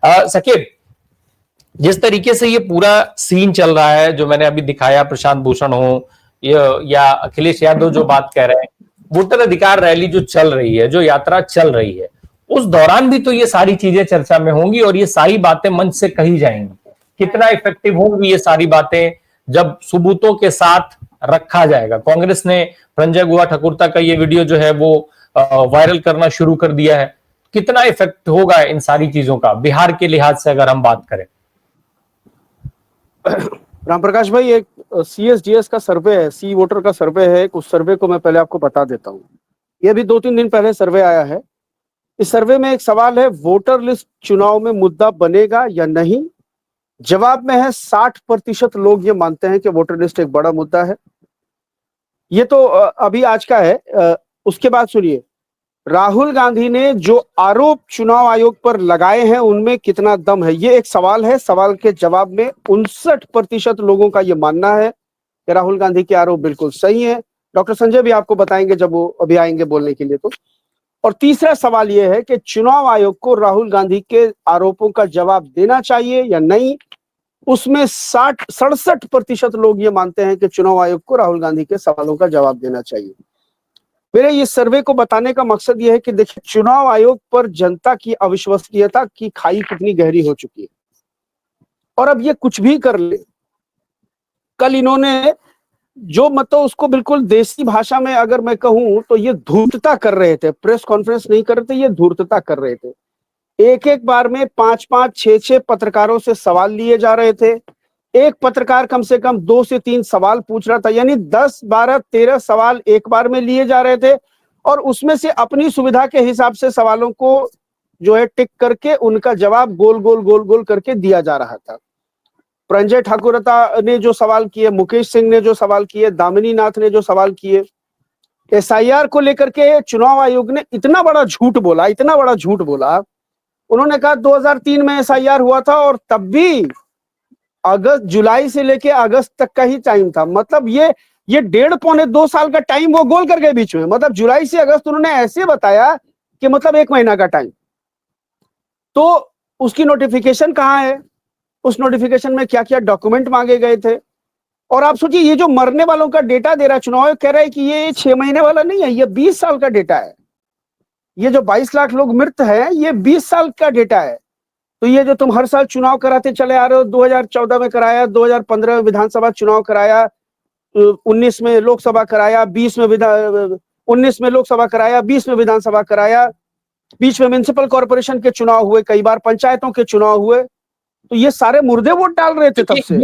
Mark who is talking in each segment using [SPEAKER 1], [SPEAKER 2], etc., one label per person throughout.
[SPEAKER 1] सकीब, जिस तरीके से ये पूरा सीन चल रहा है, जो मैंने अभी दिखाया, प्रशांत भूषण हो या अखिलेश यादव जो बात कह रहे हैं, वोटर अधिकार रैली जो चल रही है, जो यात्रा चल रही है, उस दौरान भी तो ये सारी चीजें चर्चा में होंगी और ये सारी बातें मंच से कही जाएंगी। कितना इफेक्टिव होंगी ये सारी बातें जब सबूतों के साथ रखा जाएगा। कांग्रेस ने संजय गुहा ठाकुरता का ये वीडियो जो है वो वायरल करना शुरू कर दिया है। कितना इफेक्ट होगा इन सारी चीजों का बिहार के लिहाज से अगर हम बात करें?
[SPEAKER 2] राम प्रकाश भाई, एक CSDS का सर्वे है, सी वोटर का सर्वे है। उस सर्वे को मैं पहले आपको बता देता हूँ। ये भी 2-3 दिन पहले सर्वे आया है। इस सर्वे में एक सवाल है, वोटर लिस्ट चुनाव में मुद्दा बनेगा या नहीं। जवाब में है 60% लोग ये मानते हैं कि वोटर लिस्ट एक बड़ा मुद्दा है। ये तो अभी आज का है। उसके बाद सुनिए, राहुल गांधी ने जो आरोप चुनाव आयोग पर लगाए हैं उनमें कितना दम है, ये एक सवाल है। सवाल के जवाब में 59% लोगों का ये मानना है कि राहुल गांधी के आरोप बिल्कुल सही है। डॉक्टर संजय भी आपको बताएंगे जब वो अभी आएंगे बोलने के लिए। तो और तीसरा सवाल यह है कि चुनाव आयोग को राहुल गांधी के आरोपों का जवाब देना चाहिए या नहीं। उसमें 67% लोग ये मानते हैं कि चुनाव आयोग को राहुल गांधी के सवालों का जवाब देना चाहिए। मेरे इस सर्वे को बताने का मकसद यह है कि देखिए, चुनाव आयोग पर जनता की अविश्वसनीयता की खाई कितनी गहरी हो चुकी है। और अब ये कुछ भी कर ले, कल इन्होंने जो मतलब उसको बिल्कुल देसी भाषा में अगर मैं कहूं तो ये धूर्तता कर रहे थे। प्रेस कॉन्फ्रेंस नहीं कर रहे थे, ये धूर्तता कर रहे थे। एक एक बार में 5-5, 6-6 पत्रकारों से सवाल लिए जा रहे थे। एक पत्रकार कम से कम 2 से 3 सवाल पूछ रहा था, यानी 10, 12, 13 सवाल एक बार में लिए जा रहे थे। और उसमें से अपनी सुविधा के हिसाब से सवालों को जो है टिक करके उनका जवाब गोल गोल गोल गोल करके दिया जा रहा था। संजय ठाकुरता ने जो सवाल किए, मुकेश सिंह ने जो सवाल किए, दामिनी नाथ ने जो सवाल किए, SIR को लेकर के चुनाव आयोग ने इतना बड़ा झूठ बोला, इतना बड़ा झूठ बोला। उन्होंने कहा 2003 में SIR हुआ था और तब भी जुलाई से लेके अगस्त तक का ही टाइम था। मतलब ये 1.5-2 साल का टाइम वो गोल कर गए बीच में। मतलब जुलाई से अगस्त उन्होंने ऐसे बताया कि मतलब 1 महीना का टाइम। तो उसकी नोटिफिकेशन कहाँ है, उस नोटिफिकेशन में क्या क्या डॉक्यूमेंट मांगे गए थे। और आप सोचिए, ये जो मरने वालों का डेटा दे रहा है चुनाव आयोग, कह रहा है कि ये 6 महीने वाला नहीं है, ये 20 साल का डेटा है। ये जो 22 लाख लोग मृत हैं, ये 20 साल का डेटा है। तो ये जो तुम हर साल चुनाव कराते चले आ रहे हो, 2014 में कराया, 2015 में विधानसभा चुनाव कराया, 19 में लोकसभा कराया, 19 में लोकसभा कराया, 20 में विधानसभा कराया, बीच में म्युनिसिपल कॉर्पोरेशन के चुनाव हुए, कई बार पंचायतों के चुनाव हुए। तो ये सारे मुर्दे वोट डाल रहे थे तब से।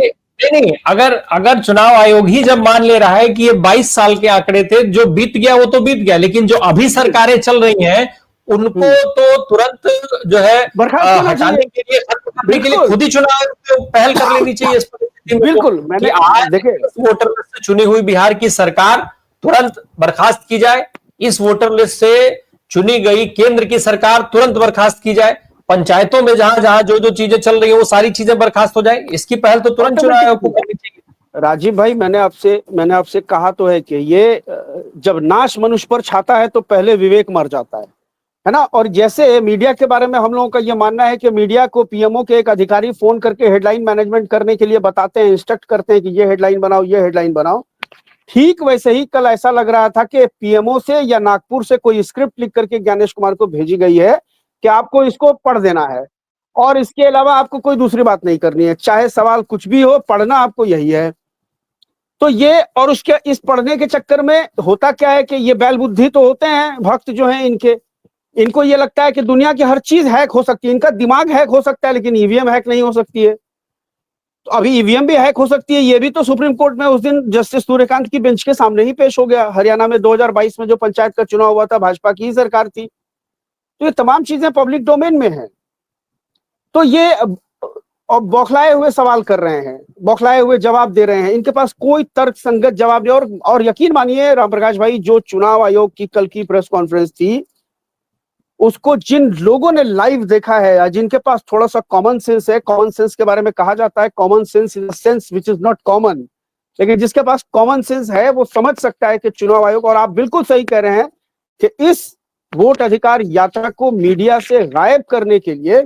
[SPEAKER 1] नहीं, अगर चुनाव आयोग ही जब मान ले रहा है कि ये 22 साल के आंकड़े थे, जो बीत गया वो तो बीत गया, लेकिन जो अभी सरकारें चल रही हैं उनको तो तुरंत जो है हटाने के लिए, खत्म करने के लिए खुद ही चुनाव पहल कर लेनी चाहिए इस परिस्थिति में।
[SPEAKER 2] बिल्कुल, मैंने
[SPEAKER 1] देखिए, वोटर लिस्ट से चुनी हुई बिहार की सरकार तुरंत बर्खास्त की जाए, इस वोटर लिस्ट से चुनी गई केंद्र की सरकार तुरंत बर्खास्त की जाए, पंचायतों में जहां जहां जो जो चीजें चल रही है वो सारी चीजें बर्खास्त हो जाए। इसकी पहल तो तुरंत चुनाव आयोग को करनी चाहिए।
[SPEAKER 2] राजीव भाई, मैंने आपसे कहा तो है कि ये जब नाश मनुष्य पर छाता है तो पहले विवेक मर जाता है ना। और जैसे मीडिया के बारे में हम लोगों का ये मानना है कि मीडिया को PMO के एक अधिकारी फोन करके हेडलाइन मैनेजमेंट करने के लिए बताते हैं, इंस्ट्रक्ट करते हैं कि ये हेडलाइन बनाओ, ये हेडलाइन बनाओ। ठीक वैसे ही कल ऐसा लग रहा था कि PMO से या नागपुर से कोई स्क्रिप्ट लिख करके ज्ञानेश कुमार को भेजी गई है कि आपको इसको पढ़ देना है और इसके अलावा आपको कोई दूसरी बात नहीं करनी है, चाहे सवाल कुछ भी हो, पढ़ना आपको यही है। तो ये, और उसके इस पढ़ने के चक्कर में होता क्या है कि ये बैल बुद्धि तो होते हैं भक्त जो हैं इनको ये लगता है कि दुनिया की हर चीज हैक हो सकती है, इनका दिमाग हैक हो सकता है लेकिन EVM हैक नहीं हो सकती है। तो अभी EVM भी हैक हो सकती है, ये भी तो सुप्रीम कोर्ट में उस दिन जस्टिस सूर्यकांत की बेंच के सामने ही पेश हो गया। हरियाणा में 2022 में जो पंचायत का चुनाव हुआ था, भाजपा की ही सरकार थी। तो ये तमाम चीजें पब्लिक डोमेन में हैं। तो ये अब बौखलाए हुए सवाल कर रहे हैं, बौखलाए हुए जवाब दे रहे हैं, इनके पास कोई तर्क संगत जवाब नहीं। और यकीन मानिए राम प्रकाश भाई, जो चुनाव आयोग की कल की प्रेस कॉन्फ्रेंस थी, उसको जिन लोगों ने लाइव देखा है या जिनके पास थोड़ा सा कॉमन सेंस है, कॉमन सेंस के बारे में कहा जाता है common sense in sense which is not common, लेकिन जिसके पास कॉमन सेंस है वो समझ सकता है कि चुनाव आयोग, और आप बिल्कुल सही कह रहे हैं कि इस वोट अधिकार यात्रा को मीडिया से गायब करने के लिए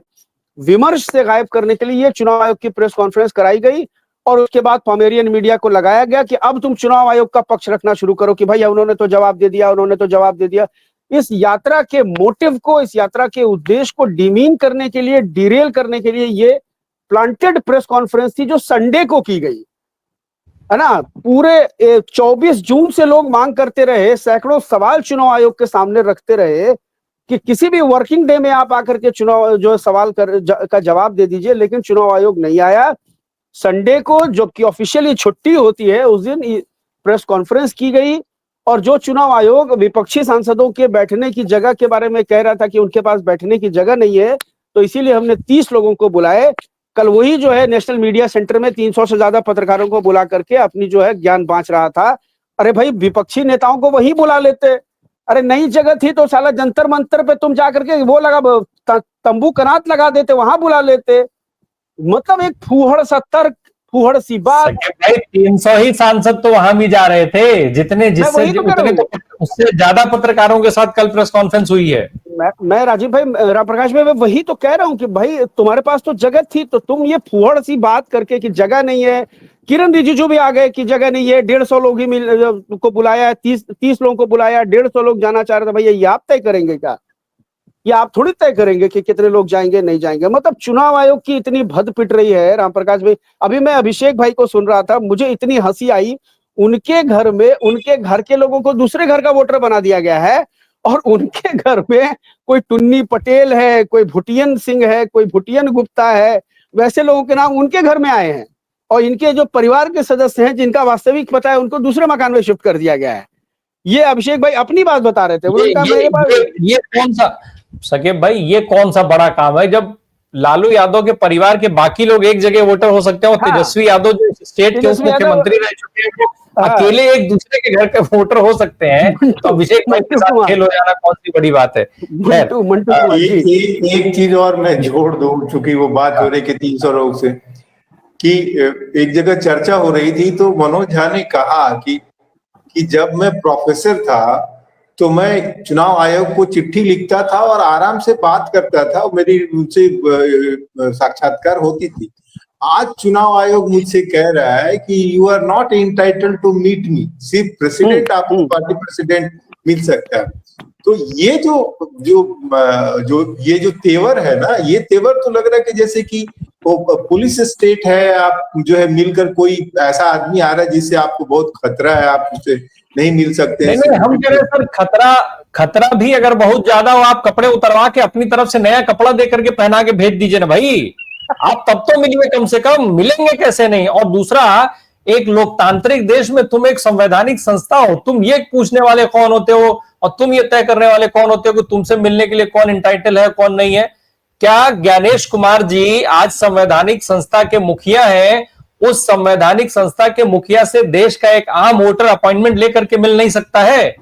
[SPEAKER 2] विमर्श से गायब करने के लिए ये चुनाव आयोग की प्रेस कॉन्फ्रेंस कराई गई और उसके बाद पॉमेरियन मीडिया को लगाया गया कि अब तुम चुनाव आयोग का पक्ष रखना शुरू करो कि भाई उन्होंने तो जवाब दे दिया, उन्होंने तो जवाब दे दिया। इस यात्रा के मोटिव को, इस यात्रा के उद्देश्य को डिमीन करने के लिए, डिरेल करने के लिए ये प्लांटेड प्रेस कॉन्फ्रेंस थी जो संडे को की गई, है ना। पूरे 24 जून से लोग मांग करते रहे, सैकड़ों सवाल चुनाव आयोग के सामने रखते रहे कि किसी भी वर्किंग डे में आप आकर के चुनाव जो सवाल का जवाब दे दीजिए, लेकिन चुनाव आयोग नहीं आया। संडे को जो कि ऑफिशियली छुट्टी होती है उस दिन प्रेस कॉन्फ्रेंस की गई और जो चुनाव आयोग विपक्षी सांसदों के बैठने की जगह के बारे में कह रहा था कि उनके पास बैठने की जगह नहीं है, तो इसीलिए हमने 30 लोगों को बुलाए। कल वही जो है नेशनल मीडिया सेंटर में 300 से ज्यादा पत्रकारों को बुला करके अपनी जो है ज्ञान बांट रहा था। अरे भाई विपक्षी नेताओं को वही बुला लेते, अरे नई जगह थी तो साला जंतर मंतर पे तुम जाकर के वो लगा तंबू कनात लगा देते, वहां बुला लेते। मतलब एक फूहड़ सी बात।
[SPEAKER 1] भाई 300 ही सांसद तो वहां भी जा रहे थे, जितने जिससे उतने तो उससे ज्यादा पत्रकारों के साथ कल प्रेस कॉन्फ्रेंस हुई है।
[SPEAKER 2] मैं राजीव भाई, रामप्रकाश भाई, मैं वही तो कह रहा हूं कि भाई तुम्हारे पास तो जगह थी, तो तुम ये फूहड़ सी बात करके कि जगह नहीं है। किरण रिजिजू भी आ गए कि जगह नहीं है, 150 लोग ही को बुलाया, 30 लोगों को बुलाया, 150 लोग जाना चाह रहे थे। भैया ये आप तय करेंगे क्या? ये आप थोड़ी तय करेंगे कि कितने लोग जाएंगे नहीं जाएंगे। मतलब चुनाव आयोग की इतनी भद पिट रही है रामप्रकाश भाई। अभी मैं अभिषेक भाई को सुन रहा था, मुझे इतनी हंसी आई। उनके घर में उनके घर के लोगों को दूसरे घर का वोटर बना दिया गया है और उनके घर में कोई टुन्नी पटेल है, कोई भुटियन सिंह है, कोई भुटियन गुप्ता है, वैसे लोगों के नाम उनके घर में आए हैं और इनके जो परिवार के सदस्य हैं जिनका वास्तविक पता है उनको दूसरे मकान में शिफ्ट कर दिया गया है। ये अभिषेक भाई अपनी बात बता रहे थे।
[SPEAKER 1] ये कौन सा सकेब भाई, ये कौन सा बड़ा काम है जब लालू यादव के परिवार के बाकी लोग एक जगह वोटर हो सकते हैं और तेजस्वी यादव जो स्टेट के उप मुख्यमंत्री रह चुके हैं वो अकेले एक दूसरे के घर के वोटर हो सकते हैं। तो अभिषेक भाई के साथ खेल हो जाना कौन सी बड़ी बात है।
[SPEAKER 3] एक चीज और मैं जोड़ दूं, चूंकि वो बात हो रही कि 300 लोग से, कि एक जगह चर्चा हो रही थी तो मनोज झा ने कहा कि जब मैं प्रोफेसर था तो मैं चुनाव आयोग को चिट्ठी लिखता था और आराम से बात करता था, मेरी उनसे साक्षात्कार होती थी। आज चुनाव आयोग मुझसे कह रहा है कि you are not entitled to meet me, सिर्फ प्रेसिडेंट, आपको पार्टी प्रेसिडेंट मिल सकता है। तो ये जो तेवर है ना, ये तेवर तो लग रहा है कि जैसे कि वो पुलिस स्टेट है, आप जो है मिलकर कोई ऐसा आदमी आ रहा है जिससे आपको बहुत खतरा है, आप उससे नहीं मिल सकते।
[SPEAKER 1] नहीं, हम कह रहे हैं सर, खतरा भी अगर बहुत ज्यादा हो, आप कपड़े उतरवा के अपनी तरफ से नया कपड़ा दे करके पहना के भेज दीजिए ना भाई, आप तब तो मिलिए, कम से कम मिलेंगे कैसे नहीं। और दूसरा, एक लोकतांत्रिक देश में तुम एक संवैधानिक संस्था हो, तुम ये पूछने वाले कौन होते हो और तुम ये तय करने वाले कौन होते हो कि तुमसे मिलने के लिए कौन इंटाइटल है कौन नहीं है। क्या ज्ञानेश कुमार जी आज संवैधानिक संस्था के मुखिया हैं, उस संवैधानिक संस्था के मुखिया से देश का एक आम वोटर अपॉइंटमेंट लेकर के मिल नहीं सकता है?